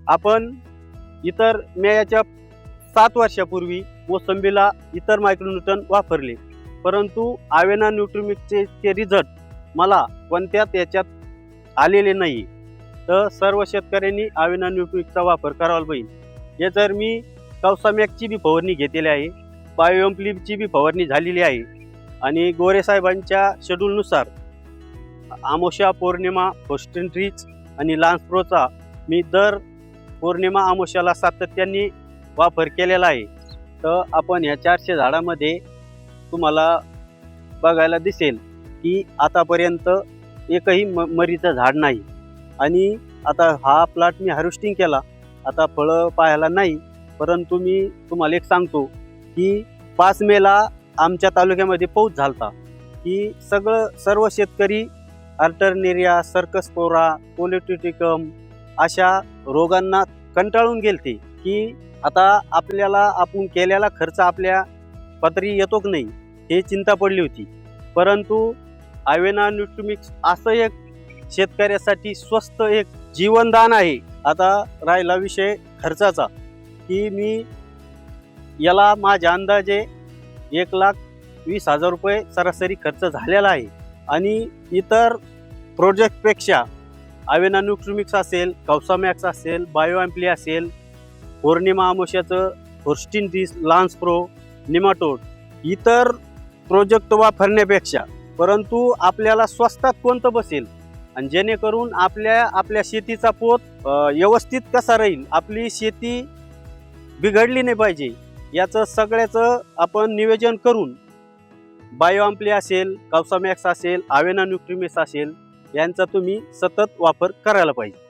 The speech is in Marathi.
आपण इतर मी याच्या 7 वर्षापूर्वी मोसंबीला इतर मायक्रोन्यूटन वापरले, परंतु आवेना न्यूट्रीमिक्सचे रिझल्ट मला कोणत्याच याच्यात आलेले नाही. तर सर्व शेतकऱ्यांनी आवेना न्यूट्रीमिक्सचा वापर करायला पाहिजे. हे जर मी कवसामॅक्सची बी फवारणी घेतलेली आहे, बायोएम्प्लीची बी फवारणी झालेली आहे आणि गोरे साहेबांच्या शेड्यूलनुसार अमावस्या, पौर्णिमा, फोस्टेंट्रीज आणि लान्सप्रोचा मी दर पौर्णिमा अमावस्याला सातत्याने वापर केलेला आहे. तर आपण ह्या 400 झाडामध्ये तुम्हाला बघायला दिसेल की आतापर्यंत एकही मरीचं झाड नाही. आणि आता हा प्लॉट मी हार्वेस्टिंग केला, आता फळं पाहायला नाही, परंतु मी तुम्हाला एक सांगतो की 5 मेला आमच्या तालुक्यामध्ये पाऊस झालता की सर्व शेतकरी अल्टरनेरिया, सर्कस्पोरा, कोलेटिटिकम अशा रोगांना कंटाळून गेलते की आता आपल्याला आपण केलेला खर्च आपल्या पदरी येतो की नाही हे चिंता पडली होती. परंतु आवेना न्यूट्रीमिक्स असं एक शेतकऱ्यासाठी स्वस्त एक जीवनदान आहे. आता राहिला विषय खर्चाचा की मी याला माझ्या अंदाजे 1,20,000 रुपये सरासरी खर्च झालेला आहे. आणि इतर प्रोजेक्टपेक्षा आवेना न्यूट्रीमिक्स असेल, कवसामॅक्स असेल, बायोएम्प्ली असेल, पौर्णिमा अमावस्याचं फोर्स्टिनडीस, लान्सप्रो, निमाटोड इतर प्रोजेक्ट वापरण्यापेक्षा परंतु आपल्याला स्वस्तात कोणतं बसेल आणि जेणेकरून आपल्या शेतीचा पोत व्यवस्थित कसा राहील, आपली शेती बिघडली नाही पाहिजे, याचं सगळ्याचं आपण नियोजन करून बायोएम्प्ली असेल, कवसामॅक्स असेल, आवेना न्यूट्रीमिक्स असेल यांचा तुम्ही सतत वापर करायला पाहिजे.